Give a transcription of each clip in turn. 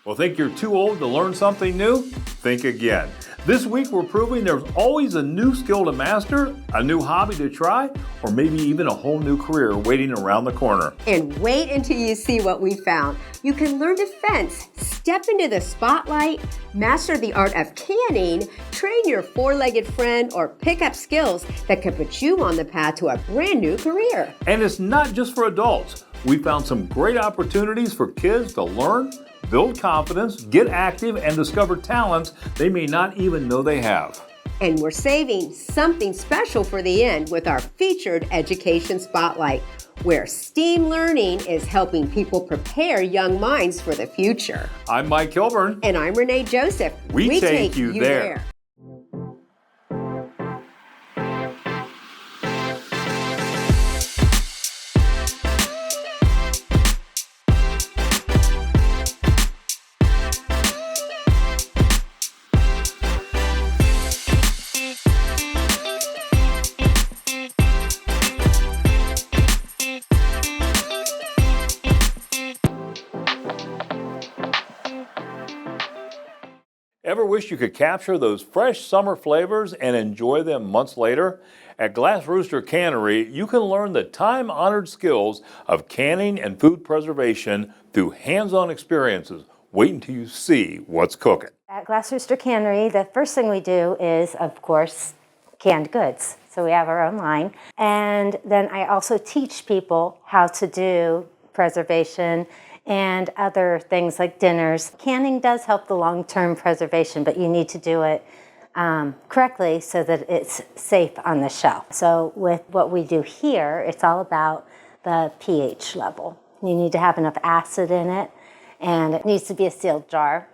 Well, think you're too old to learn something new? Think again. This week we're proving there's always a new skill to master, a new hobby to try, or maybe even a whole new career waiting around the corner. And wait until you see what we found. You can learn to fence, step into the spotlight, master the art of canning, train your four-legged friend, or pick up skills that could put you on the path to a brand new career. And it's not just for adults. We found some great opportunities for kids to learn, build confidence, get active, and discover talents they may not even know they have. And we're saving something special for the end with our featured Education Spotlight, where STEAM learning is helping people prepare young minds for the future. I'm Mike Kilburn. And I'm Renee Joseph. We take you there. Ever wish you could capture those fresh summer flavors and enjoy them months later? At Glass Rooster Cannery, you can learn the time-honored skills of canning and food preservation through hands-on experiences. Wait until you see what's cooking. At Glass Rooster Cannery, the first thing we do is, of course, canned goods. So we have our own line. And then I also teach people how to do preservation and other things like dinners. Canning does help the long-term preservation, but you need to do it correctly so that it's safe on the shelf. So with what we do here, it's all about the pH level. You need to have enough acid in it, and it needs to be a sealed jar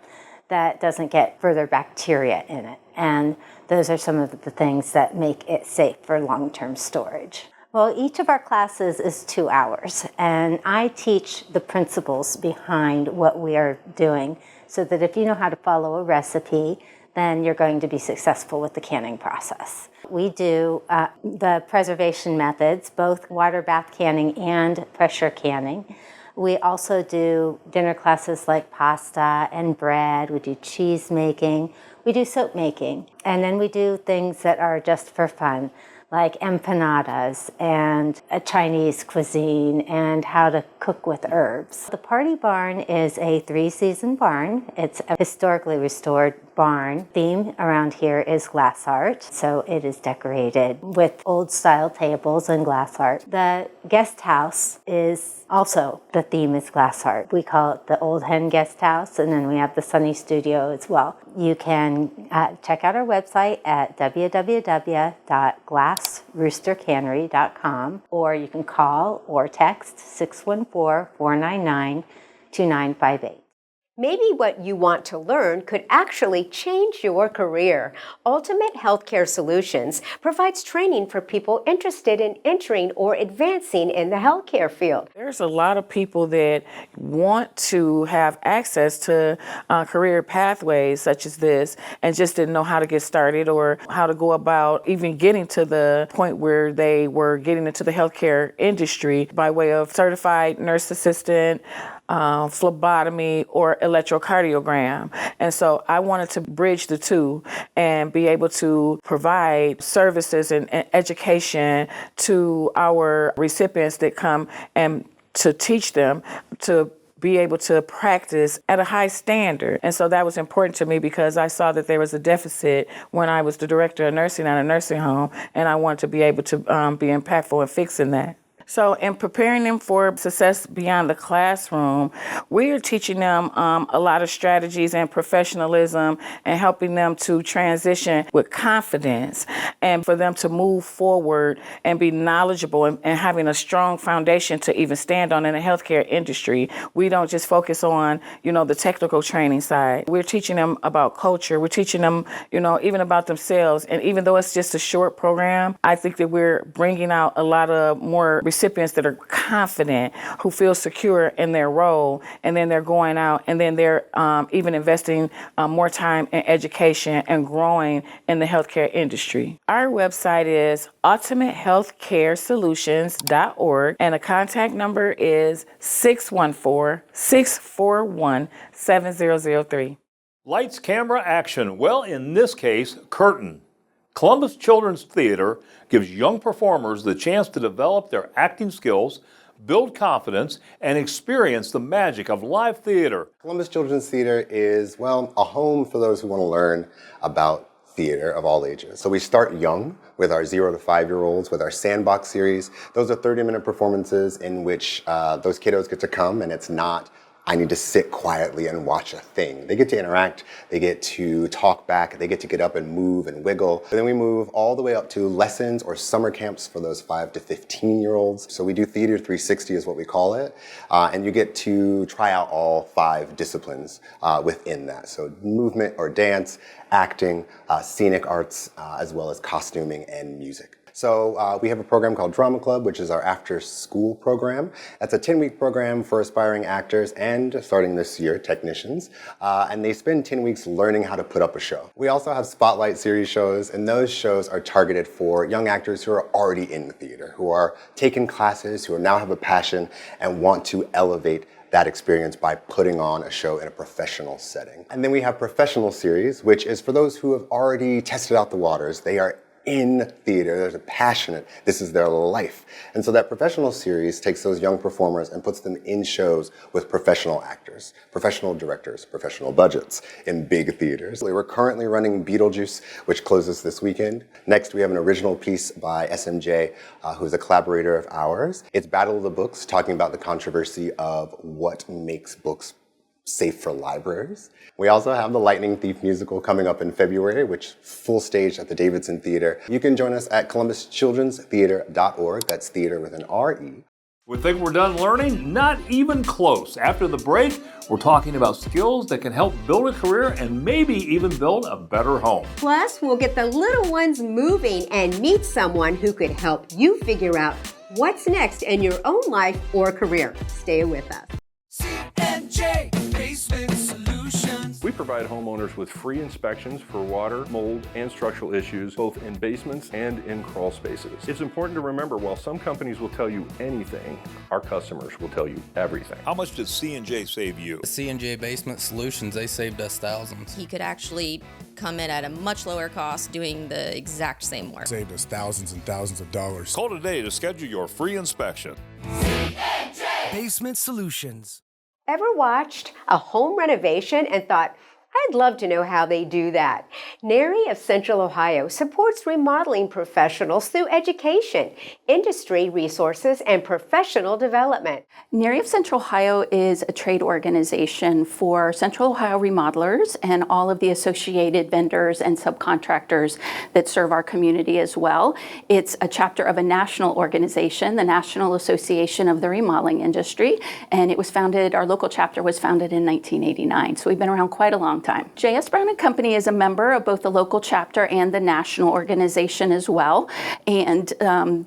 that doesn't get further bacteria in it. And those are some of the things that make it safe for long-term storage. Well, each of our classes is 2 hours, and I teach the principles behind what we are doing so that if you know how to follow a recipe, then you're going to be successful with the canning process. We do the preservation methods, both water bath canning and pressure canning. We also do dinner classes like pasta and bread. We do cheese making. We do soap making. And then we do things that are just for fun, like empanadas and a Chinese cuisine and how to cook with herbs. The Party Barn is a 3-season barn. It's a historically restored barn. Theme around here is glass art, so it is decorated with old style tables and glass art. The guest house is also, the theme is glass art. We call it the Old Hen Guest House, and then we have the Sunny Studio as well. You can check out our website at www.glassroostercannery.com, or you can call or text 614-499-2958. Maybe what you want to learn could actually change your career. Ultimate Healthcare Solutions provides training for people interested in entering or advancing in the healthcare field. There's a lot of people that want to have access to career pathways such as this and just didn't know how to get started or how to go about even getting to the point where they were getting into the healthcare industry by way of certified nurse assistant, phlebotomy, or electrocardiogram. And so I wanted to bridge the two and be able to provide services and education to our recipients that come and to teach them to be able to practice at a high standard. And so that was important to me because I saw that there was a deficit when I was the director of nursing at a nursing home, and I wanted to be able to be impactful in fixing that. So in preparing them for success beyond the classroom, we are teaching them a lot of strategies and professionalism and helping them to transition with confidence and for them to move forward and be knowledgeable and having a strong foundation to even stand on in the healthcare industry. We don't just focus on, the technical training side. We're teaching them about culture. We're teaching them, even about themselves. And even though it's just a short program, I think that we're bringing out a lot of more recipients recipients that are confident, who feel secure in their role, and then they're going out and then they're even investing more time in education and growing in the healthcare industry. Our website is ultimatehealthcaresolutions.org, and the contact number is 614-641-7003. Lights, camera, action. Well, in this case, curtain. Columbus Children's Theater gives young performers the chance to develop their acting skills, build confidence, and experience the magic of live theater. Columbus Children's Theater is, well, a home for those who want to learn about theater of all ages. So we start young with our 0 to 5-year-olds with our Sandbox series. Those are 30-minute performances in which those kiddos get to come, and it's not, I need to sit quietly and watch a thing. They get to interact, they get to talk back, they get to get up and move and wiggle. And then we move all the way up to lessons or summer camps for those 5 to 15-year-olds. So we do Theater 360 is what we call it. And you get to try out all 5 disciplines within that. So movement or dance, acting, scenic arts, as well as costuming and music. So we have a program called Drama Club, which is our after-school program. That's a 10-week program for aspiring actors and, starting this year, technicians. And they spend 10 weeks learning how to put up a show. We also have Spotlight series shows, and those shows are targeted for young actors who are already in the theater, who are taking classes, who now have a passion and want to elevate that experience by putting on a show in a professional setting. And then we have Professional series, which is for those who have already tested out the waters. They are in theater, they're passionate, this is their life. And so that Professional series takes those young performers and puts them in shows with professional actors, professional directors, professional budgets in big theaters. We're currently running Beetlejuice, which closes this weekend. Next, we have an original piece by SMJ, who's a collaborator of ours. It's Battle of the Books, talking about the controversy of what makes books safe for libraries. We also have the Lightning Thief musical coming up in February, which full stage at the Davidson Theater. You can join us at columbuschildrenstheater.org. That's theater with an R-E. We think we're done learning? Not even close. After the break, we're talking about skills that can help build a career and maybe even build a better home. Plus, we'll get the little ones moving and meet someone who could help you figure out what's next in your own life or career. Stay with us. Basement Solutions. We provide homeowners with free inspections for water, mold, and structural issues, both in basements and in crawl spaces. It's important to remember, while some companies will tell you anything, our customers will tell you everything. How much did C&J save you? C&J Basement Solutions, they saved us thousands. He could actually come in at a much lower cost doing the exact same work. Saved us thousands and thousands of dollars. Call today to schedule your free inspection. C&J Basement Solutions. Ever watched a home renovation and thought, I'd love to know how they do that? NARI of Central Ohio supports remodeling professionals through education, industry resources, and professional development. NARI of Central Ohio is a trade organization for Central Ohio remodelers and all of the associated vendors and subcontractors that serve our community as well. It's a chapter of a national organization, the National Association of the Remodeling Industry, and it was founded, our local chapter was founded in 1989, so we've been around quite a long time. J.S. Brown & Company is a member of both the local chapter and the national organization as well. And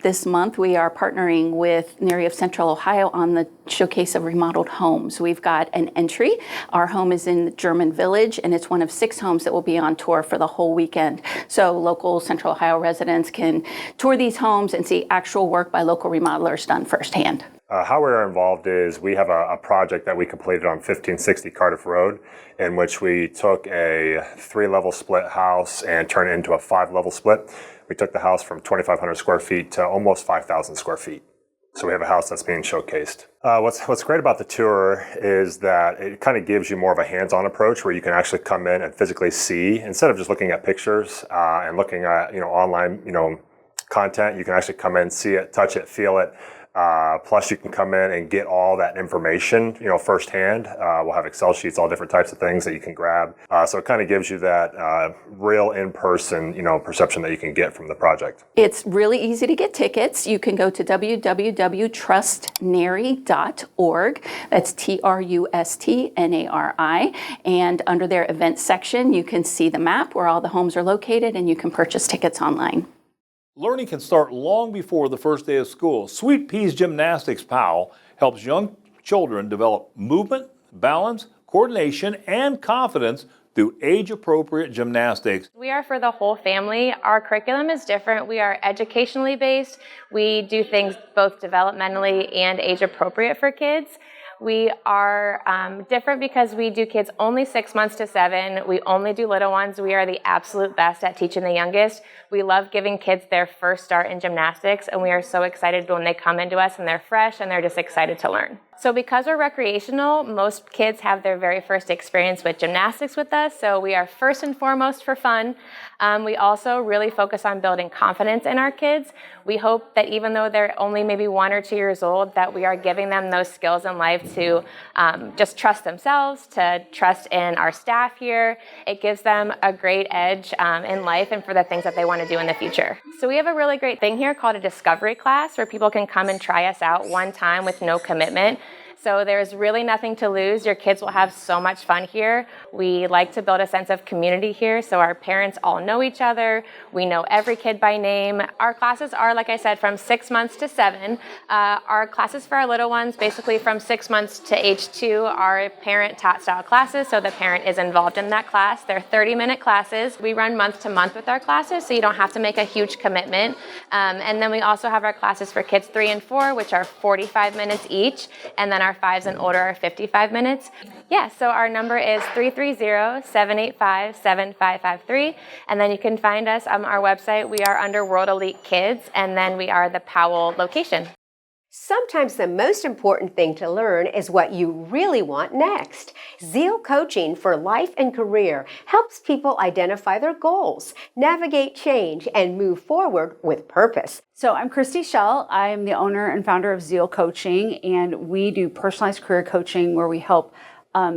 this month we are partnering with NARI of Central Ohio on the Showcase of Remodeled Homes. We've got an entry. Our home is in the German Village, and it's one of 6 homes that will be on tour for the whole weekend. So local Central Ohio residents can tour these homes and see actual work by local remodelers done firsthand. How we are involved is we have a project that we completed on 1560 Cardiff Road, in which we took a 3-level split house and turned it into a 5-level split. We took the house from 2,500 square feet to almost 5,000 square feet. So we have a house that's being showcased. What's great about the tour is that it kind of gives you more of a hands-on approach where you can actually come in and physically see, instead of just looking at pictures and looking at online content. You can actually come in, see it, touch it, feel it. Plus you can come in and get all that information, firsthand. We'll have Excel sheets, all different types of things that you can grab. So it kind of gives you that real in-person, perception that you can get from the project. It's really easy to get tickets. You can go to www.trustnari.org. That's TRUSTNARI. And under their events section, you can see the map where all the homes are located, and you can purchase tickets online. Learning can start long before the first day of school. Sweet Peas Gymnastics POW helps young children develop movement, balance, coordination, and confidence through age-appropriate gymnastics. We are for the whole family. Our curriculum is different. We are educationally based. We do things both developmentally and age-appropriate for kids. We are different because we do kids only 6 months to 7. We only do little ones. We are the absolute best at teaching the youngest. We love giving kids their first start in gymnastics, and we are so excited when they come into us and they're fresh and they're just excited to learn. So because we're recreational, most kids have their very first experience with gymnastics with us, so we are first and foremost for fun. We also really focus on building confidence in our kids. We hope that even though they're only maybe 1 or 2 years old, that we are giving them those skills in life to just trust themselves, to trust in our staff here. It gives them a great edge in life and for the things that they want to do in the future. So we have a really great thing here called a discovery class where people can come and try us out one time with no commitment. So there's really nothing to lose. Your kids will have so much fun here. We like to build a sense of community here, so our parents all know each other. We know every kid by name. Our classes are, like I said, from 6 months to 7. Our classes for our little ones, basically from 6 months to age 2, are parent-taught style classes, so the parent is involved in that class. They're 30-minute classes. We run month to month with our classes, so you don't have to make a huge commitment. And then we also have our classes for kids 3 and 4, which are 45 minutes each, and then our 5s and older are 55 minutes. Yeah, so our number is 330-785-7553, and then you can find us on our website. We are under World Elite Kids, and then we are the Powell location. Sometimes the most important thing to learn is what you really want next. Zeal Coaching for Life and Career helps people identify their goals, navigate change, and move forward with purpose. So I'm Christy Schell. I'm the owner and founder of Zeal Coaching, and we do personalized career coaching where we help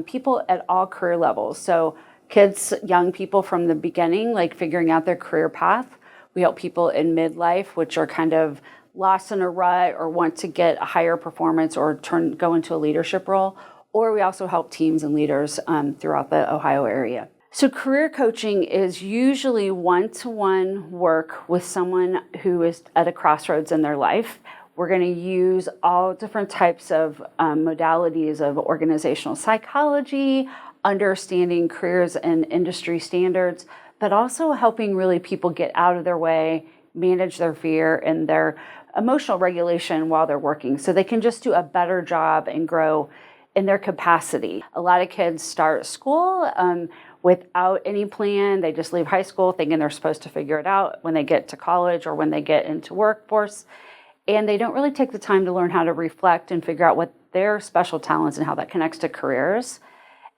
people at all career levels. So kids, young people from the beginning, like figuring out their career path. We help people in midlife, which are kind of lost in a rut or want to get a higher performance or go into a leadership role. Or we also help teams and leaders throughout the Ohio area. So career coaching is usually one-to-one work with someone who is at a crossroads in their life. We're going to use all different types of modalities of organizational psychology, understanding careers and industry standards, but also helping really people get out of their way, manage their fear and their emotional regulation while they're working so they can just do a better job and grow in their capacity. A lot of kids start school without any plan. They just leave high school thinking they're supposed to figure it out when they get to college or when they get into workforce. And they don't really take the time to learn how to reflect and figure out what their special talents and how that connects to careers.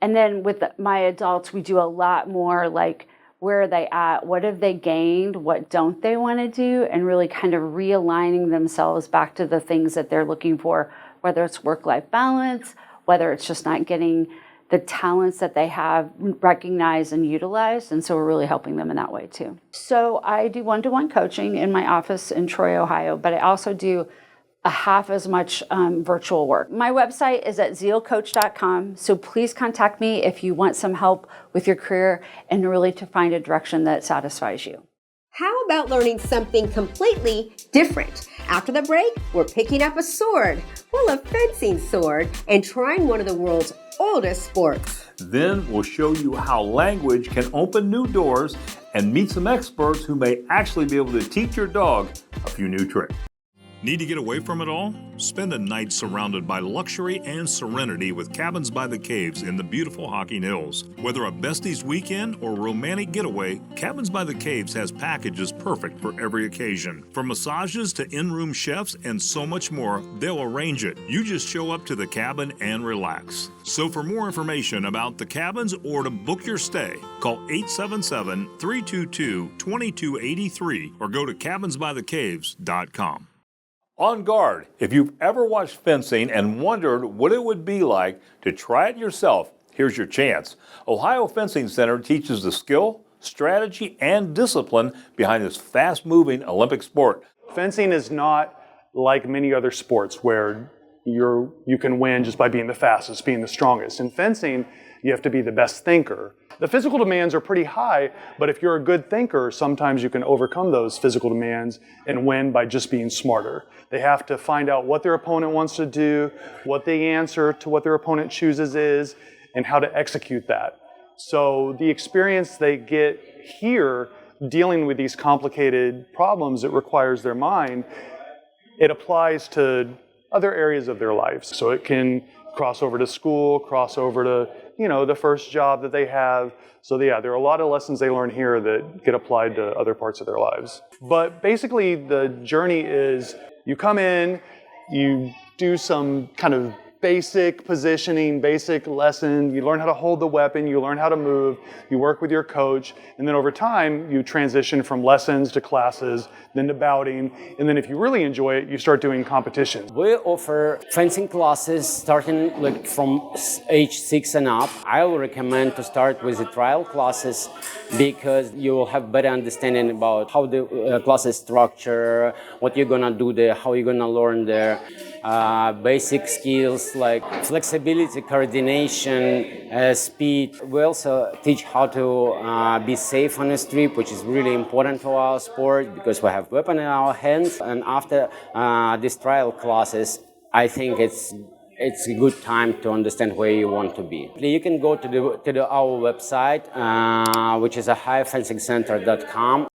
And then with my adults, we do a lot more like, where are they at? What have they gained? What don't they want to do? And really kind of realigning themselves back to the things that they're looking for, whether it's work-life balance, whether it's just not getting the talents that they have recognized and utilized. And so we're really helping them in that way too. So I do one-to-one coaching in my office in Troy, Ohio, but I also do a half as much virtual work. My website is at zealcoach.com, so please contact me if you want some help with your career and really to find a direction that satisfies you. How about learning something completely different? After the break, we're picking up a sword, well, a fencing sword, and trying one of the world's oldest sports. Then we'll show you how language can open new doors and meet some experts who may actually be able to teach your dog a few new tricks. Need to get away from it all? Spend a night surrounded by luxury and serenity with Cabins by the Caves in the beautiful Hocking Hills. Whether a besties weekend or romantic getaway, Cabins by the Caves has packages perfect for every occasion. From massages to in-room chefs and so much more, they'll arrange it. You just show up to the cabin and relax. So for more information about the cabins or to book your stay, call 877-322-2283 or go to cabinsbythecaves.com. On guard, if you've ever watched fencing and wondered what it would be like to try it yourself, here's your chance. Ohio Fencing Center teaches the skill, strategy, and discipline behind this fast-moving Olympic sport. Fencing is not like many other sports where you can win just by being the fastest, being the strongest. In fencing, you have to be the best thinker. The physical demands are pretty high, but if you're a good thinker, sometimes you can overcome those physical demands and win by just being smarter. They have to find out what their opponent wants to do, what the answer to what their opponent chooses is, and how to execute that. So the experience they get here dealing with these complicated problems that requires their mind, it applies to other areas of their lives. So it can cross over to school, cross over to, the first job that they have. So yeah, there are a lot of lessons they learn here that get applied to other parts of their lives. But basically the journey is you come in, you do some kind of basic positioning, basic lesson, you learn how to hold the weapon, you learn how to move, you work with your coach, and then over time you transition from lessons to classes, then to bouting, and then if you really enjoy it, you start doing competitions. We offer fencing classes starting from age 6 and up. I will recommend to start with the trial classes because you will have better understanding about how the class is structured, what you're gonna do there, how you're gonna learn there. Basic skills like flexibility, coordination, speed. We also teach how to be safe on the street, which is really important for our sport because we have weapons in our hands. And after these trial classes, I think it's a good time to understand where you want to be. You can go to our website, which is highfencingcenter.com.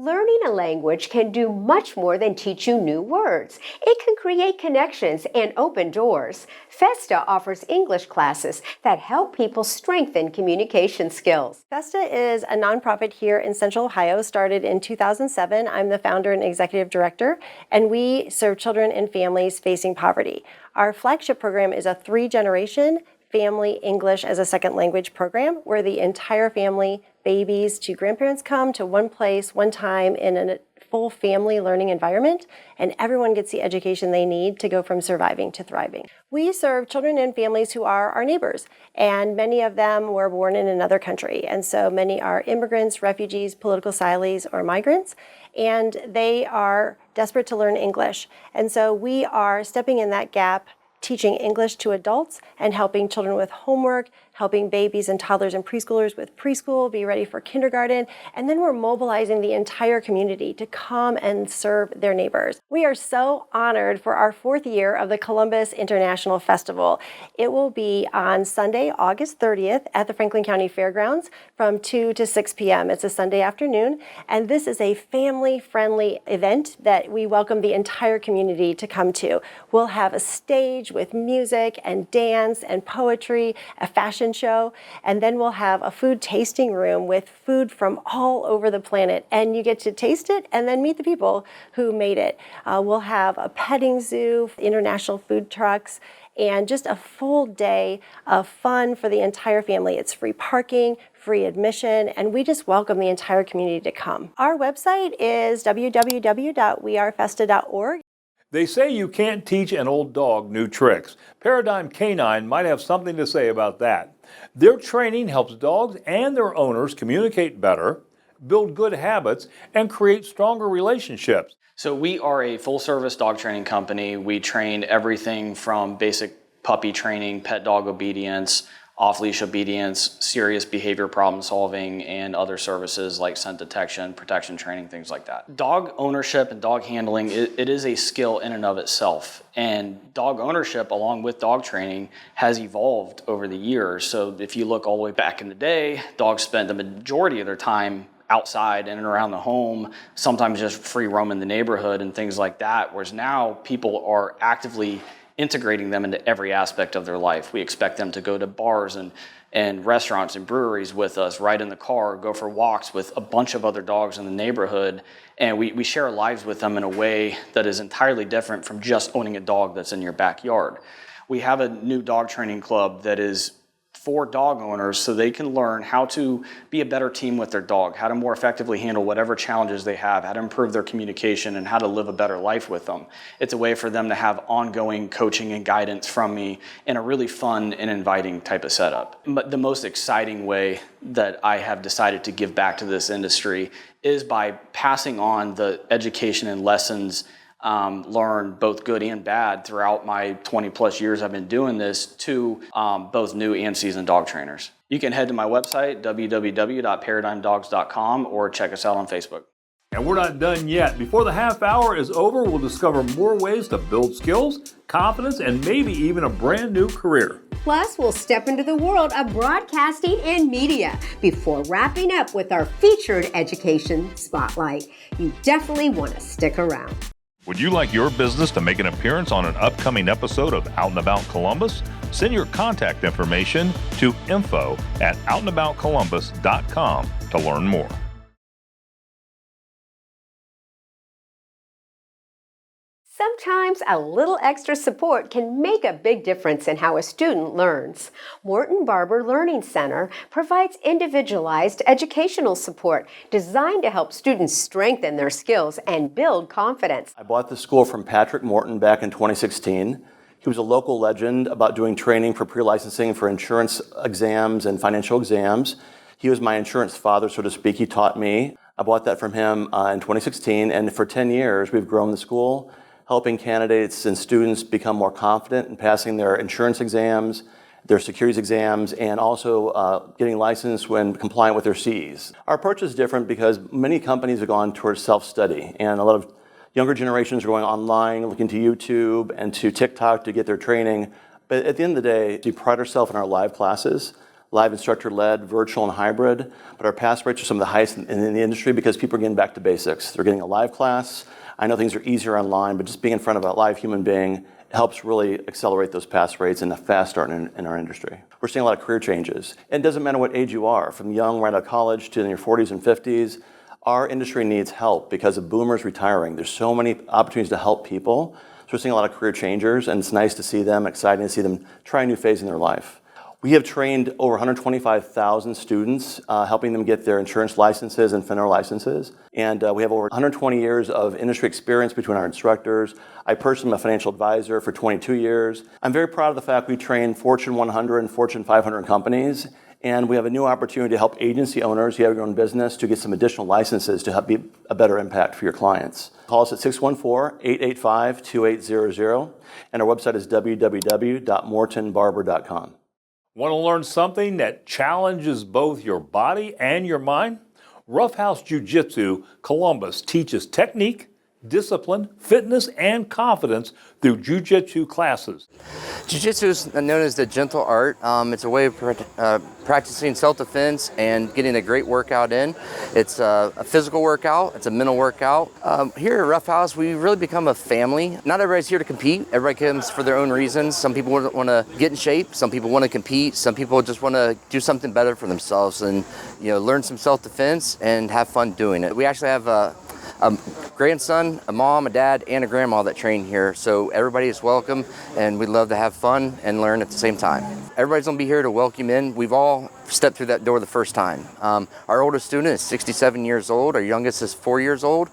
Learning a language can do much more than teach you new words. It can create connections and open doors. FESTA offers English classes that help people strengthen communication skills. FESTA is a nonprofit here in Central Ohio, started in 2007. I'm the founder and executive director, and we serve children and families facing poverty. Our flagship program is a 3-generation family English as a second language program where the entire family, babies to grandparents, come to one place, one time in a full family learning environment, and everyone gets the education they need to go from surviving to thriving. We serve children and families who are our neighbors, and many of them were born in another country, and so many are immigrants, refugees, political asylees, or migrants, and they are desperate to learn English. And so we are stepping in that gap, teaching English to adults and helping children with homework, helping babies and toddlers and preschoolers with preschool, be ready for kindergarten, and then we're mobilizing the entire community to come and serve their neighbors. We are so honored for our 4th year of the Columbus International Festival. It will be on Sunday, August 30th at the Franklin County Fairgrounds from 2 to 6 p.m. It's a Sunday afternoon, and this is a family-friendly event that we welcome the entire community to come to. We'll have a stage with music and dance and poetry, a fashion show, and then we'll have a food tasting room with food from all over the planet, and you get to taste it and then meet the people who made it. We'll have a petting zoo, international food trucks, and just a full day of fun for the entire family. It's free parking, free admission, and we just welcome the entire community to come. Our website is www.wearefesta.org. They say you can't teach an old dog new tricks. Paradigm Canine might have something to say about that. Their training helps dogs and their owners communicate better, build good habits, and create stronger relationships. So we are a full-service dog training company. We train everything from basic puppy training, pet dog obedience, off-leash obedience, serious behavior problem solving, and other services like scent detection, protection training, things like that. Dog ownership and dog handling, it is a skill in and of itself. And dog ownership, along with dog training, has evolved over the years. So if you look all the way back in the day, dogs spent the majority of their time outside in and around the home, sometimes just free roaming the neighborhood and things like that, whereas now people are actively integrating them into every aspect of their life. We expect them to go to bars and restaurants and breweries with us, ride in the car, go for walks with a bunch of other dogs in the neighborhood, and we share our lives with them in a way that is entirely different from just owning a dog that's in your backyard. We have a new dog training club that is for dog owners so they can learn how to be a better team with their dog, how to more effectively handle whatever challenges they have, how to improve their communication, and how to live a better life with them. It's a way for them to have ongoing coaching and guidance from me in a really fun and inviting type of setup. But the most exciting way that I have decided to give back to this industry is by passing on the education and lessons learn both good and bad throughout my 20 plus years I've been doing this to both new and seasoned dog trainers. You can head to my website, www.paradigmdogs.com, or check us out on Facebook. And we're not done yet. Before the half hour is over, we'll discover more ways to build skills, confidence, and maybe even a brand new career. Plus, we'll step into the world of broadcasting and media before wrapping up with our featured education spotlight. You definitely want to stick around. Would you like your business to make an appearance on an upcoming episode of Out and About Columbus? Send your contact information to info@outnaboutcolumbus.com to learn more. Sometimes a little extra support can make a big difference in how a student learns. Morton Barber Learning Center provides individualized educational support designed to help students strengthen their skills and build confidence. I bought the school from Patrick Morton back in 2016. He was a local legend about doing training for pre-licensing for insurance exams and financial exams. He was my insurance father, so to speak. He taught me. I bought that from him in 2016, and for 10 years we've grown the school, helping candidates and students become more confident in passing their insurance exams, their securities exams, and also getting licensed when compliant with their Cs. Our approach is different because many companies have gone towards self-study, and a lot of younger generations are going online, looking to YouTube and to TikTok to get their training. But at the end of the day, we pride ourselves in our live classes, live instructor-led, virtual and hybrid, but our pass rates are some of the highest in the industry because people are getting back to basics. They're getting a live class. I know things are easier online, but just being in front of a live human being helps really accelerate those pass rates and a fast start in our industry. We're seeing a lot of career changes. It doesn't matter what age you are, from young right out of college to in your 40s and 50s. Our industry needs help because of boomers retiring. There's so many opportunities to help people. So we're seeing a lot of career changers, and it's nice to see them, exciting to see them try a new phase in their life. We have trained over 125,000 students, helping them get their insurance licenses and FINRA licenses. And we have over 120 years of industry experience between our instructors. I personally am a financial advisor for 22 years. I'm very proud of the fact we train Fortune 100 and Fortune 500 companies. And we have a new opportunity to help agency owners who have your own business to get some additional licenses to help be a better impact for your clients. Call us at 614-885-2800. And our website is www.mortonbarber.com. Want to learn something that challenges both your body and your mind? Roughhouse Jiu-Jitsu Columbus teaches technique, discipline, fitness, and confidence through jiu-jitsu classes. Jiu-jitsu is known as the gentle art. It's a way of practicing self-defense and getting a great workout in. It's a physical workout. It's a mental workout. Here at Roughhouse, we really become a family. Not everybody's here to compete. Everybody comes for their own reasons. Some people want to get in shape. Some people want to compete. Some people just want to do something better for themselves and learn some self-defense and have fun doing it. We actually have a grandson, a mom, a dad, and a grandma that train here. So everybody is welcome, and we'd love to have fun and learn at the same time. Everybody's gonna be here to welcome in. We've all stepped through that door the first time. Our oldest student is 67 years old. Our youngest is 4 years old.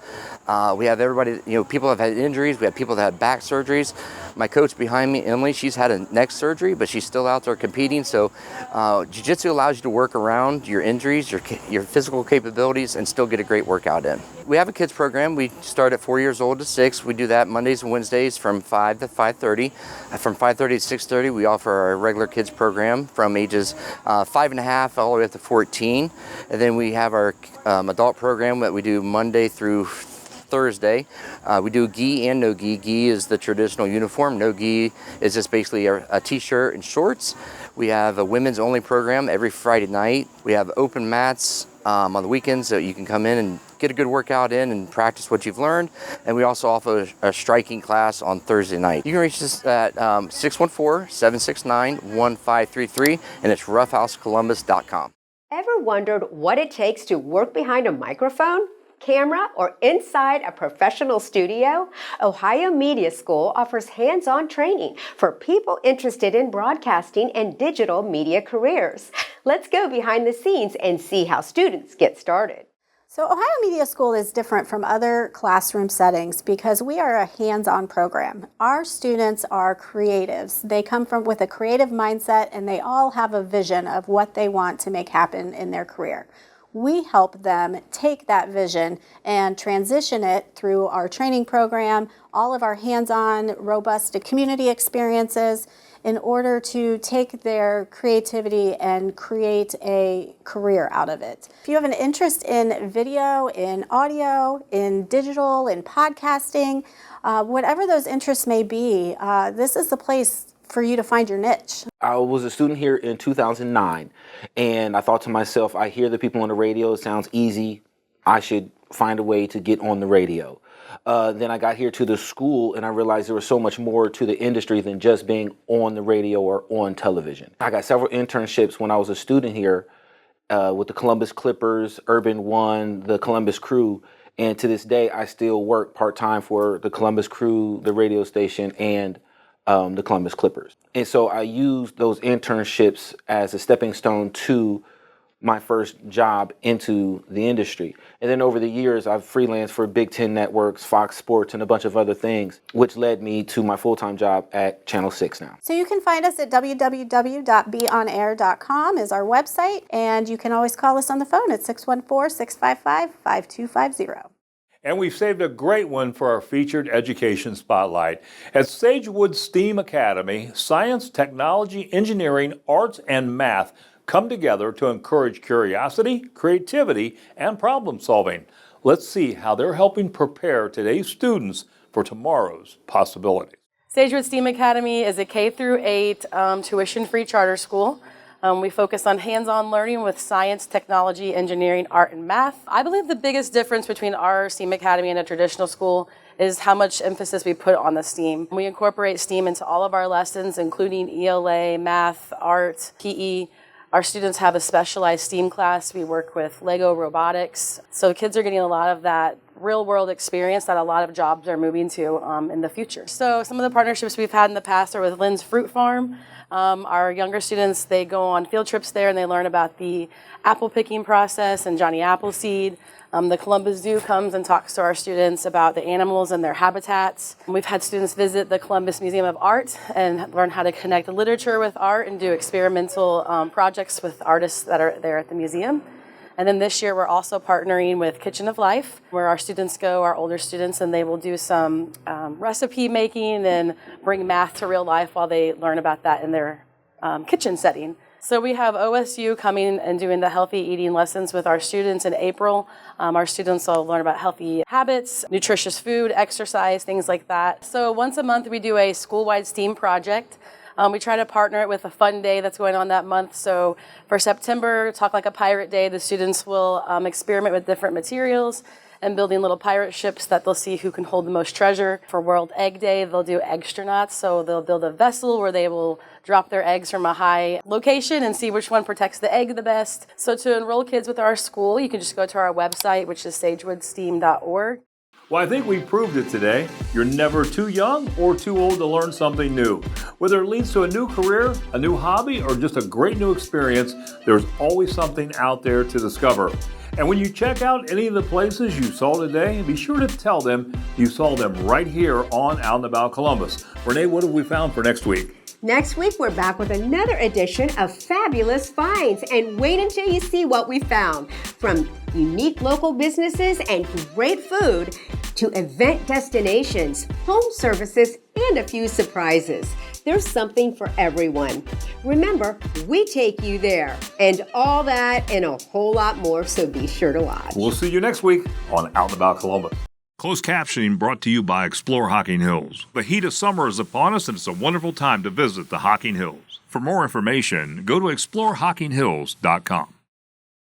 We have everybody, people have had injuries. We have people that had back surgeries. My coach behind me, Emily, she's had a neck surgery, but she's still out there competing. So Jiu-Jitsu allows you to work around your injuries, your physical capabilities, and still get a great workout in. We have a kids program. We start at 4 years old to 6. We do that Mondays and Wednesdays from 5 to 5:30. From 5:30 to 6:30, we offer our regular kids program from ages 5 and a half all the way up to 14. And then we have our adult program that we do Monday through Thursday. We do gi and no gi. Gi is the traditional uniform. No gi is just basically a t-shirt and shorts. We have a women's only program every Friday night. We have open mats on the weekends so you can come in and get a good workout in and practice what you've learned. And we also offer a striking class on Thursday night. You can reach us at 614-769-1533, and it's roughhousecolumbus.com. Ever wondered what it takes to work behind a microphone, camera, or inside a professional studio? Ohio Media School offers hands-on training for people interested in broadcasting and digital media careers. Let's go behind the scenes and see how students get started. So Ohio Media School is different from other classroom settings because we are a hands-on program. Our students are creatives. They come with a creative mindset, and they all have a vision of what they want to make happen in their career. we help them take that vision and transition it through our training program, all of our hands-on, robust community experiences, in order to take their creativity and create a career out of it. If you have an interest in video, in audio, in digital, in podcasting, whatever those interests may be, this is the place for you to find your niche. I was a student here in 2009, and I thought to myself, I hear the people on the radio, it sounds easy, I should find a way to get on the radio. Then I got here to the school and I realized there was so much more to the industry than just being on the radio or on television. I got several internships when I was a student here with the Columbus Clippers, Urban One, the Columbus Crew, and to this day I still work part-time for the Columbus Crew, the radio station, and the Columbus Clippers. And so I used those internships as a stepping stone to my first job into the industry. And then over the years, I've freelanced for Big Ten Networks, Fox Sports, and a bunch of other things, which led me to my full-time job at Channel 6 now. So you can find us at www.beonair.com is our website, and you can always call us on the phone at 614-655-5250. And we've saved a great one for our featured education spotlight. At Sagewood STEAM Academy, science, technology, engineering, arts, and math come together to encourage curiosity, creativity, and problem solving. Let's see how they're helping prepare today's students for tomorrow's possibilities. Sagewood STEAM Academy is a K-8 tuition-free charter school. We focus on hands-on learning with science, technology, engineering, art, and math. I believe the biggest difference between our STEAM Academy and a traditional school is how much emphasis we put on the STEAM. We incorporate STEAM into all of our lessons, including ELA, math, art, PE. Our students have a specialized STEAM class. We work with Lego robotics. So kids are getting a lot of that real-world experience that a lot of jobs are moving to in the future. So some of the partnerships we've had in the past are with Lynn's Fruit Farm. Our younger students, they go on field trips there and they learn about the apple picking process and Johnny Appleseed. The Columbus Zoo comes and talks to our students about the animals and their habitats. We've had students visit the Columbus Museum of Art and learn how to connect literature with art and do experimental projects with artists that are there at the museum. And then this year we're also partnering with Kitchen of Life, where our students go, our older students, and they will do some recipe making and bring math to real life while they learn about that in their kitchen setting. So we have OSU coming and doing the healthy eating lessons with our students in April. Our students will learn about healthy habits, nutritious food, exercise, things like that. So once a month we do a school-wide STEAM project. We try to partner it with a fun day that's going on that month. So for September, Talk Like a Pirate Day, the students will experiment with different materials and building little pirate ships that they'll see who can hold the most treasure. For World Egg Day, they'll do eggnauts. So they'll build a vessel where they will drop their eggs from a high location and see which one protects the egg the best. So to enroll kids with our school, you can just go to our website, which is sagewoodsteam.org. Well, I think we proved it today. You're never too young or too old to learn something new. Whether it leads to a new career, a new hobby, or just a great new experience, there's always something out there to discover. And when you check out any of the places you saw today, be sure to tell them you saw them right here on Out and About Columbus. Renee, what have we found for next week? Next week, we're back with another edition of Fabulous Finds, and wait until you see what we found. From unique local businesses and great food to event destinations, home services, and a few surprises. There's something for everyone. Remember, we take you there, and all that and a whole lot more, so be sure to watch. We'll see you next week on Out and About Columbus. Closed captioning brought to you by Explore Hocking Hills. The heat of summer is upon us, and it's a wonderful time to visit the Hocking Hills. For more information, go to exploreHockingHills.com.